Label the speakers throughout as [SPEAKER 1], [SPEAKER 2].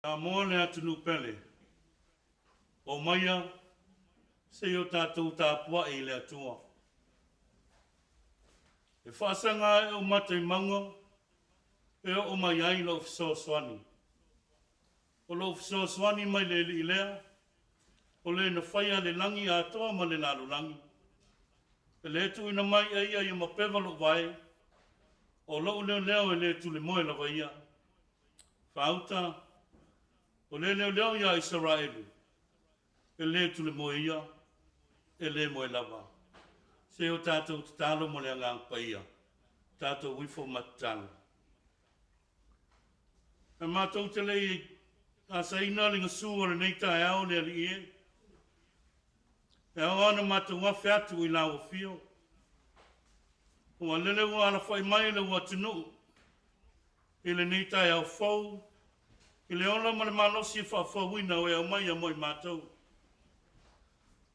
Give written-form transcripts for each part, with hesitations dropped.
[SPEAKER 1] A mole atu nupele. O maia, se o tātou Tapuaiga le atua. E whaasanga e o matai maunga, e o mai ai lo fiso swani. O lo fiso swani mai le li lea, o le na whaia le langi a toa ma le nalu langi. E le tu ina mai ai ai ma pewa lo vai, o lo leo leo e le tu le moe la vaia. Whauta, o le leo leo ia Israelu, e le tu le moe ia, e le moe lava. Se o tātou tatalo mo le angang paia, tātou wifo matalo. E mātou te lei a saina linga sua le nei Taeao le ali e. E awana mātou wafi atu i lau fio. Ua lele ua ala whai mai le ua tunu. I le nei Taeao fau. I le ola ma le malosi e whawhawina o e au mai a moi mātou.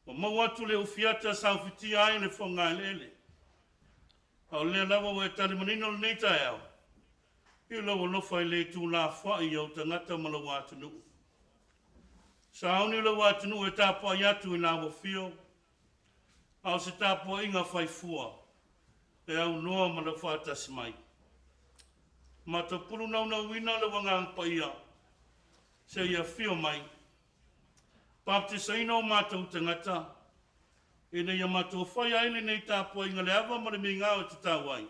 [SPEAKER 1] O mau atu le ufiata sa ufitia ai le whonga lele. Au lea lawa o e tali manino le nei Taeao. I lawa lofa i le tu la whai au tangata ma lawa atunu. Sa auni lawa atunu e tāpua atu i lawa fio. Au se tāpua inga whai fua. E au noa ma la whātasi mai. Ma ta pulu nau na wina le wanga paia. Se ia fio mai. Paptisa ina o mātou tangata. E nei a mātou whai aile nei tāpua inga le awa ma le me ngāo te tāwai.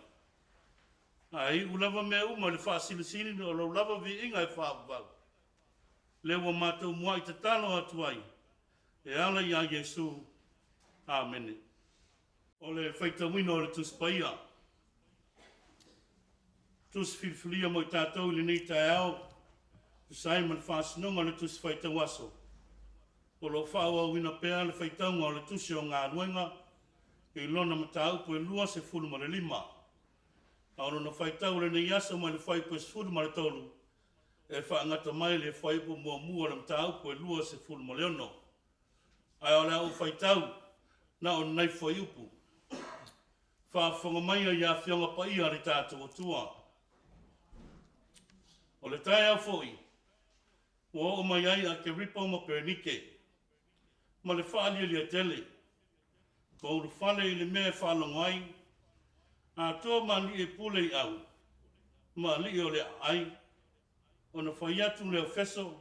[SPEAKER 1] Ai, ulava me uma le whaasilisini o lo lava vi inga e whaavau. Le wa mātou mua i te talo atu ai. E ala ia Jesu. Amen. O le whaita wino o le tuspaia. Tus whiwhilia mo i tātou le nei Taeao. Tusai man whaasinonga le tus whaita waso. O lo whaua wina pēa le whaitaunga o le tusi o ngā ruenga. I lona mataupu e lua se fulu ma le lima. Aono na whaitau le nei asa mai le whaipu e sfuru ma le tolu. E whaangata mai le whaipu mua mua le mataupu e lua se fulu ma le ono. Ai o le au whaitau na o nei whaiupu. Whaafonga mai a ia whionga pa ia le tātou atua. O le Taeao foi. Wa o mai ai a ke ripa ma pernike. Ma le whaalia lia tele. Ko uru whale i le mea whalongai. A toa ma li e pule i au. Ma li o le ai. O na whaiatu leo feso.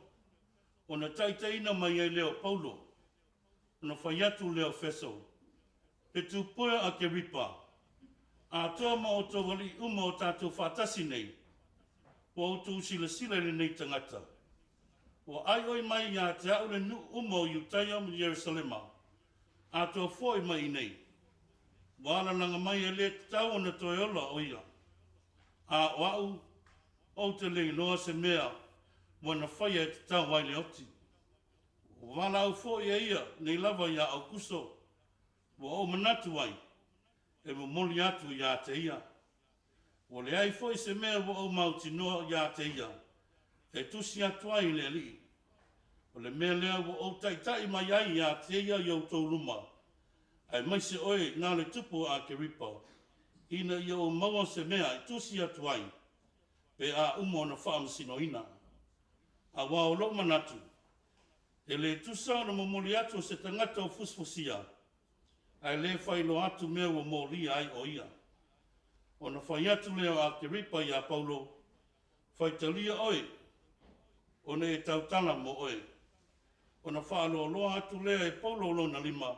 [SPEAKER 1] O na taitaina mai e leo paulo. O na whaiatu leo feso. E tu poia a ke ripa. A toa ma o tō wali uma o tātou whātasi nei. O o tū sila sila le nei tangata. O ai oi mai ia te au le nu uma o Iutaia mo Jerusalema. A toa fōi mai nei. Wala nanga mai e le tau na toi ola o ia. A wau o te le loa se mea wana whaia e te tau wai le oti. Wala au fōi e ia nei lava ia au kuso. Wa o manatu ai. E mo moli atu ia te ia. O le ai fōi se mea wa o mauti noa ia te ia. E tusi atu ai le li. O le mea lea wa o taitai mai ai ia te ia iau tau luma. Ai mai se oe nā le tupu a ke ripa. Ina ia o maua se mea i tusi atu ai. Pe a umo na whaamasino ina. A wao lo manatu. E le tusa na momoli atu se tangata o fusfusia. Ai le whailo atu mea wa mori ai o ia. O na whai atu leo a ke ripa i a Paulo. Whaitalia oe. O ne e tautala mo oe. O na whaalo loa atu leo e Paulo lo na lima.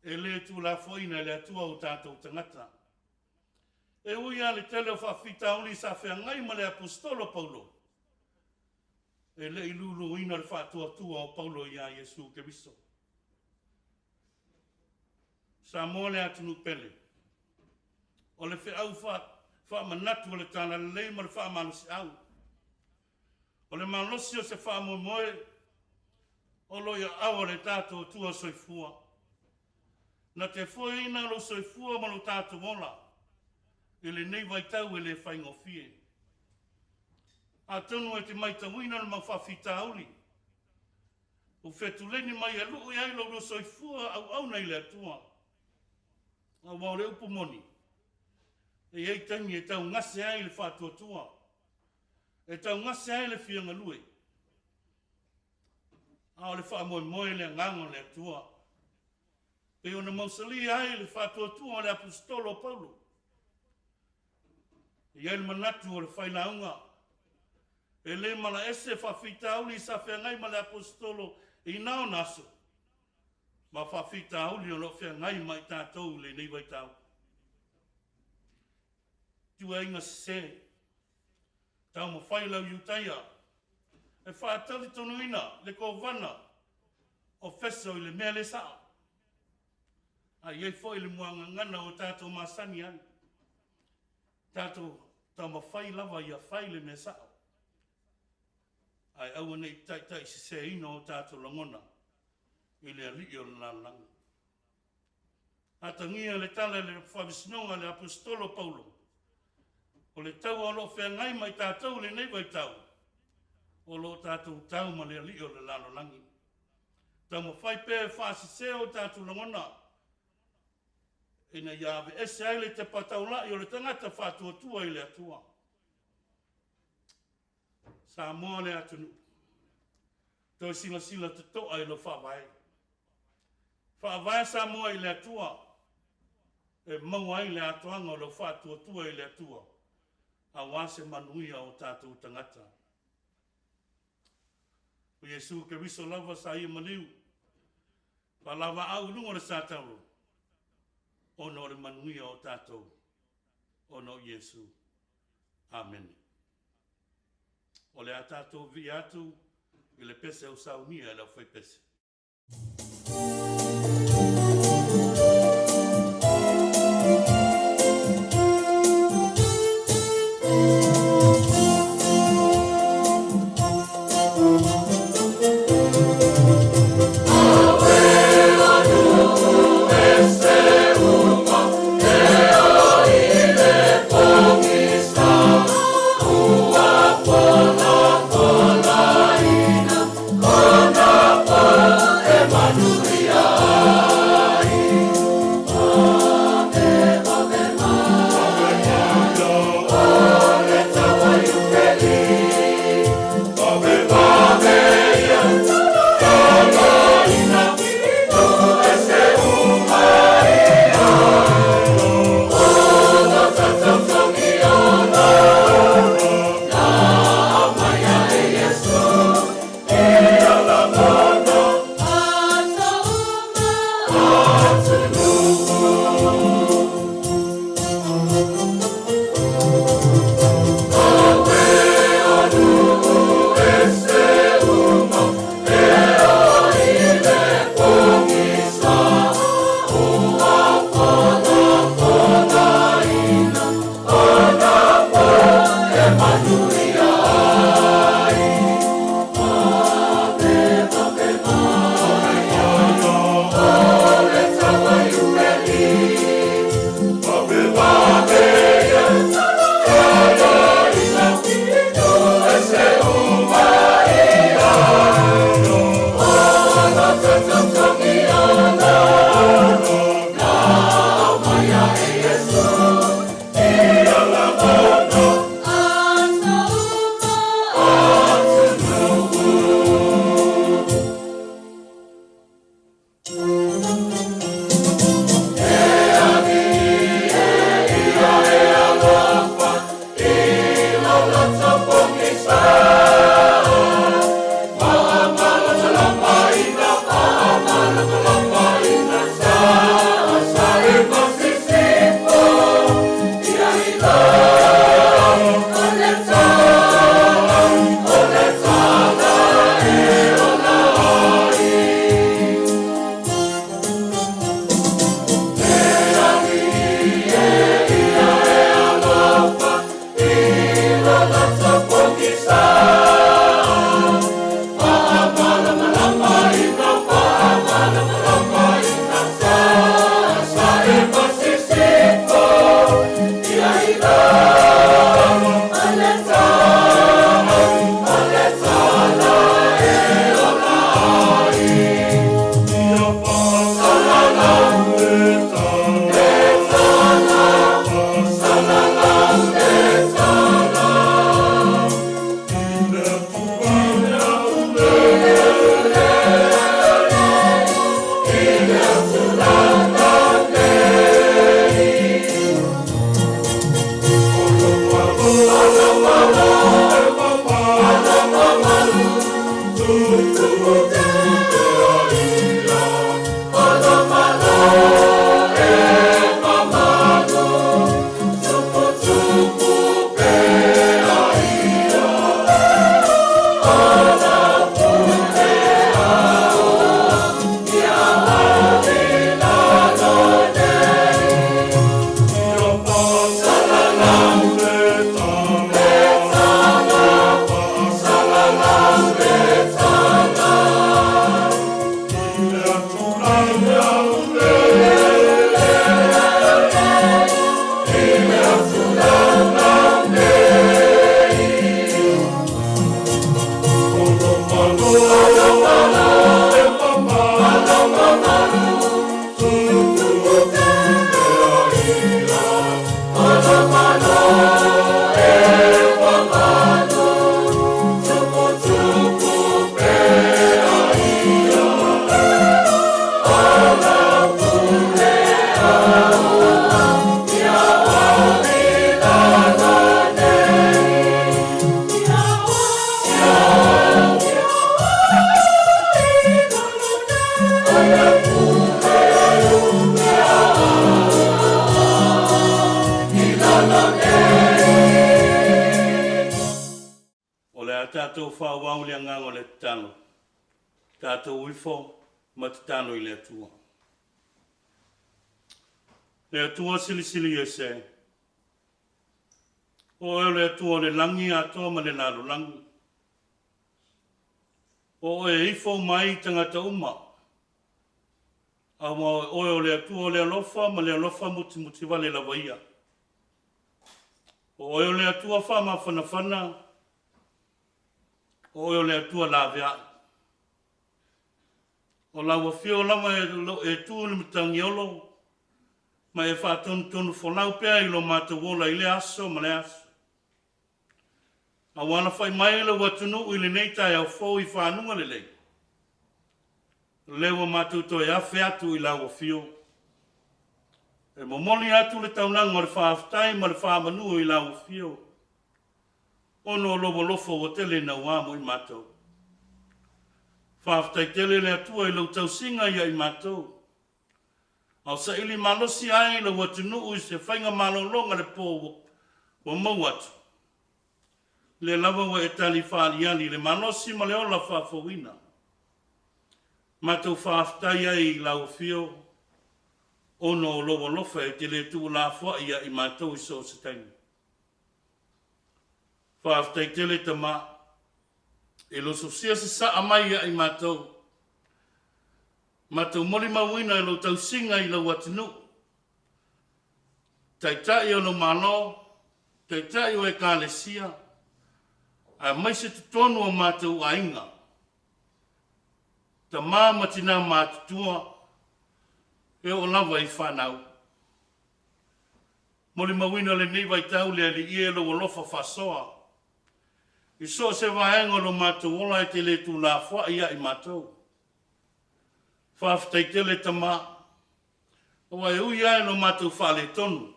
[SPEAKER 1] e le tu la foina le atua o tātou tangata. E uia le tele o whawhita uli sa whea ngai ma le apostolo Paulo. E le ilulu ina le whātua tua o Paulo ia Jesu Keriso. Sa moa le atunu pele. O le whea au wha manatu o le tāna le lei ma le wha manusi au. O le manosi o se wha moe o loia awa le tātou tua soifua. Na te foi ina lo soifua ma lo tātou mola. E le nei vai tau e le whaingofie. A tonu e te mai tawina na mawhawhita auli. O whetuleni mai a luu ai lo soifua au nei le atua. A wau le upumoni. E ei tangi e tau ngase ai le whatua tua. E tau ngase ai le whianga lue. A o le wha moe le ngango le atua. E o na mausali ai le whatua tua le apostolo Paulo. E ai le manatu o le whainaunga. E le mala ese whawhita auli sa whea ngai ma le apostolo i nao naso. Ma whawhita auli o lo whea ngai mai tātou le nei vai tau. Tua inga se. Tau ma whailau iutaia. E whaatali tonu ina le kovana. O feso i le mea le saa. A iei fo i le muanga ngana o tātou masani ani. Tātou tau ma whai lava i a whai le mea saa. Ai au nei tai se ino o tātou langona. I le ali o la langa. A tangia le tala le whavisnonga le apostolo Paulo. O le tau o lo whea ngai mai tātou le nei vai tau. O lo tātou tau ma le ali o le lalo langi. Tau ma whai pē whaasi se o tātou langona. Ina iawe ese ai le te patau lai o le tangata whātua tua i le atua. Sa moa le atunu. Toi sila te toa i lo whawai. Whawai sa moa i le atua. E maua i le atuanga o lo whātua tua i le atua. A wase manuia o tātou tangata. O Jesu Keriso lava sa ia maliu. Pa lava au lungo le sātauro. Ono le manuia o tātou. Ono Jesu. Amen. O le a tātou vi atu. I le pese au saunia e lau whai pese.
[SPEAKER 2] Malua
[SPEAKER 1] Tātou whāwau le ngango le tano. Tātou uifo ma te tano i le atua. Le atua sili e se. O le atua le langi atoa ma le naro langi. O ifo mai tangata uma. Awa o le atua le alofa ma le alofa muti wale la waia. O le atua wha ma whanawhana. O le atua la vea. O la wafio lama e tu le mitangi olo. Ma e whaatonu whanau pia i lo mata wola i le aso ma le aso. A wana whai mai le watunu i le nei Taeao fo i whanunga le lei. Lewa matu to e awhi atu i la wafio. E momoli atu le taunanga o le whaaftai ma le whaamanu i la wafio. Ono lobo lofo o tele na wamo i matou. Whaaftai tele le atua i lau tausinga ia i matou. Au sa ili malosi ai le watunu i se whainga malolonga le po wa mau atu. Le lava wa e tali whaaliani le malosi ma le ola whaafowina. Matou whaaftai ai i lau fio. Ono lobo lofa e tele tu la fwa ia i matou i so se taimi. Whaaftai tele tama. E lo sosia se sa amai ia i matou. Matou moli mawina e lo tau singa i lau atinu. Taitai o lo malo. Taitai o e kālesia. A mai se tutonu o matou ainga. Ta mama tina matutua. E o lava i whanau. Moli mawina le nei vai tau le ali ie lo lofa whasoa. I so se vaenga lo matou ola e te le tu la fwa ia i matou. Whaaftai tele tama. O e ui ai lo matou whale tonu.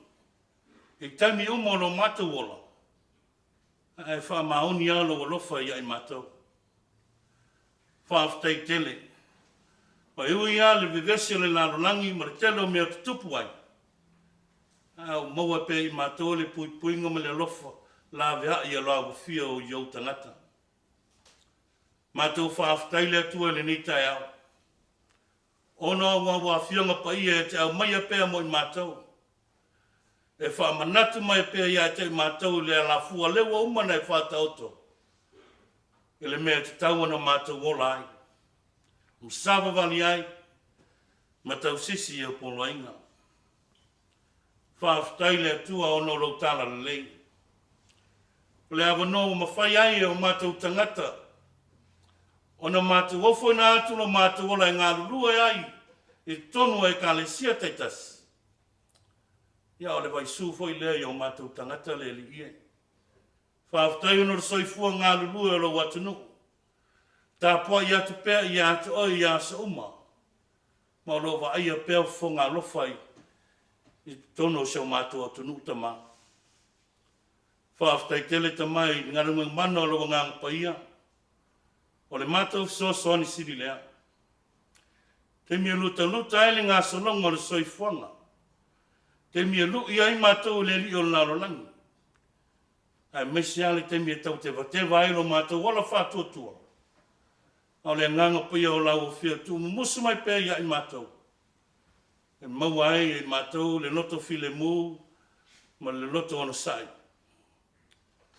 [SPEAKER 1] E taimi umo lo matou ola. E wha maoni a lo lofa ia i matou. Whaaftai tele. O e ui a le vivesi le lalolangi ma le telo mea tutupu ai. Au maua pe i matou le puinga ma le lofa. La vea ia lo agu fia o iau tangata. Matou whaaftai le atua le ni Taeao. Ono wa fionga pa ia te au mai pea mo i matou. E wha manatu mai pea ia te matou le la fua lewa umana e wha tauto. E le mea te tauana matou wola ai. Msava vali ai. Matau sisi e polo inga. Whaaftai le atua ono lo tala le lei. Le avano mawhai ai o matou tangata. Ona mātu wofo na atu no mātu ola ngā lulua ai. E tonu e kālesia teitas. Ia o le vai sūfo i lea i o mātou tangata le li ie. Whaaftai unor soifua ngā lulua o lo watunu. Tapuaiga atu pea i atu oi i asa uma. Ma lo wa aia pea fo ngā lofai. I tonu se o mātou atunu tama. Whaaftai tele tamai ngā runga mana o lo ngā paia. O le mātou so ni siri lea. Te mia luta ele ngā solonga o le soifuanga. Te mia i ai mātou le li o le nalolangi. Ai mesi ale te mia tau te wateva ai lo mātou wala whātuatua. O le nganga pia o lau o fia tu musu mai pēr i ai mātou. E mau ai e mātou le loto file mū ma le loto ono sai.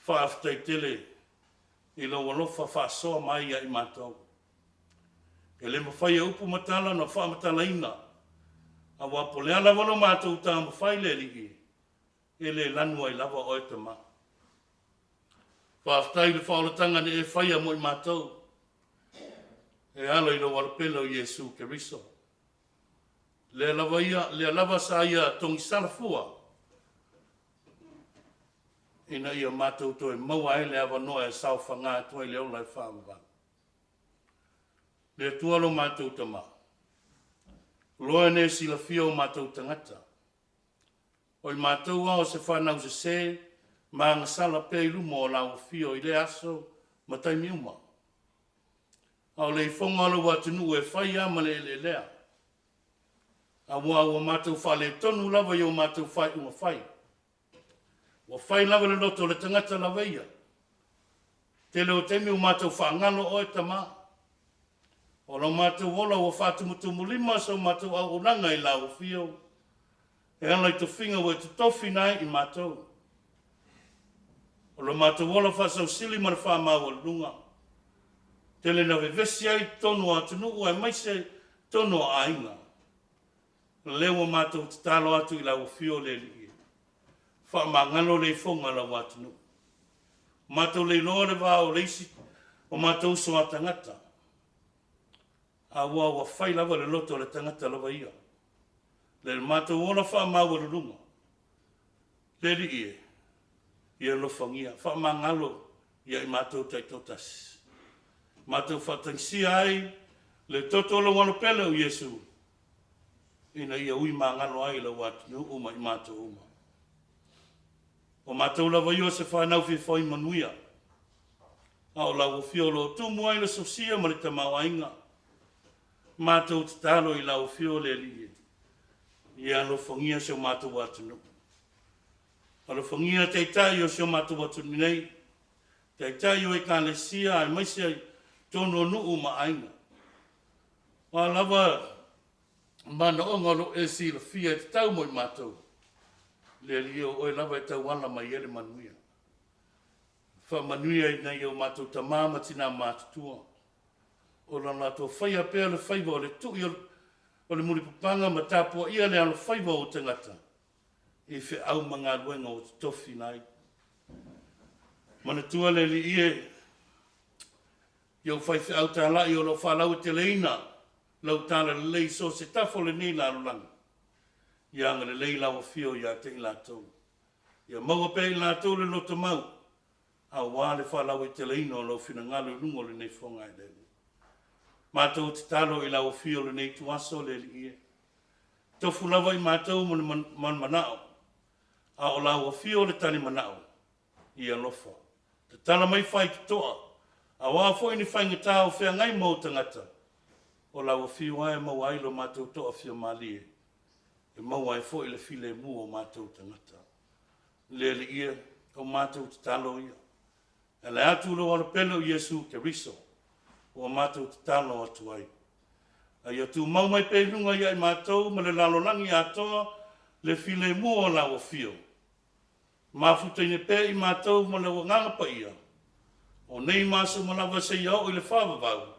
[SPEAKER 1] Whaaftai tele. I lo walofa whaasoa mai i mātou. E le mawhai upu matala na wha matala ina. A wapo le ala walo mātou tā mawhai le ligi. E le lanua i lava o e te mā. Whaaftai le whaolatanga ne e whaia mo i mātou. E alo i lo walapelo i Jesu Keriso. Le lava sa ia tongi salafua. Ina ia mātou to e maua e le awa noa e sauwha ngā to e leo lai whaamawang. Le tualo mātou tama. Loa ne sila fio mātou tangata. O i mātou ao se whanau se mā ngā sala peilu mo o lau fio i le aso ma taimi uma. Au le i whonga alo watunu e whaia ma le lea. A mua mātou whale tonu lava i o mātou whai unga whai. Wa whai lava le loto le tangata lava ia. te leo temi o mātou whaangalo o e tama. O lo mātou wola o whātumutumu lima so mātou au unanga I lau whio. E ana I to whinga o e to Tofi nai I mātou. O lo mātou wola whasau sili mana whamau o lunga. Te le na vevesi ai tonu atunu ua e maise tonu a ainga. Leo o mātou te talo atu I lau whio le li. Whamangalo le fonga la watunu. Mātou le loa le wā o leisi o mātou so a tangata. A ua whai lava le loto le tangata lava ia. Le mātou ona wha maua le runga. Le li ie. Ia lo whangia. Wha mangalo ia I mātou taitotasi. Mātou whatangsia ai le totolo wano pele o Yesu. Ina ia ui mangalo ai la watunu uma I mātou uma. O mātou lava io se whanau fi whai manuia. A o lau whiolo tumu ai le sosia ma le tamau ainga. Mātou te talo I lau whio le li. Ia lo whangia se o mātou watunu. A lo whangia te tai o se o mātou watunu nei. Te tai o e ka le sia ai maisi ai tono nuu ma ainga. Wa lava mana o ngalo e si le fia te tau mo I mātou. Le lio o e lava e tau ala mai ele manuia. Wha manuia I nei o mātou ta māma tina mātutua. O la nato whaia pēr le whaiva o le tui o le mulipupanga ma Tapuaiga le alo whaiva o tangata. I whi au mga luenga o Tofi nai. Mana tua le li ie. Iau whai au tā lai o lo whalau te leina. Lau tāna le lei so se tafo le nei la langa. Ianga le lei lau whio ia te I lātou. Ia maua pē I lātou le loto mau. A wā le whalau te leina o lo whina ngalo lungo le nei whonga I lele. Mātou te talo I lau whio le nei tuaso le li ie. Tofu lava I mātou man manao. A o lau whio le tani manao. Ia lofa. Te tala mai whai ki toa. A wā fwoi ni whainga tāo whea ngai mō tangata. O lau whio ai mau ailo mātou toa whia mālie. E mau ai fwoi le file mu o mātou tangata. Le li ia o mātou te talo ia. E le atu lo ala pelo Yesu ke riso. O mātou te talo atu ai. A ia tu mau mai pe lunga ia I mātou ma le lalolangi atoa le file mu o lau whio. Mafuta pe I mātou ma le wanganga pa ia. O nei maso malawa se iau I le whawawau.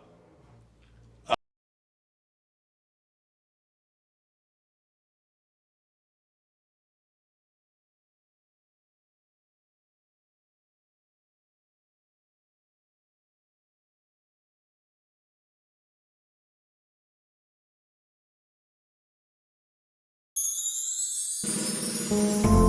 [SPEAKER 2] Thank you.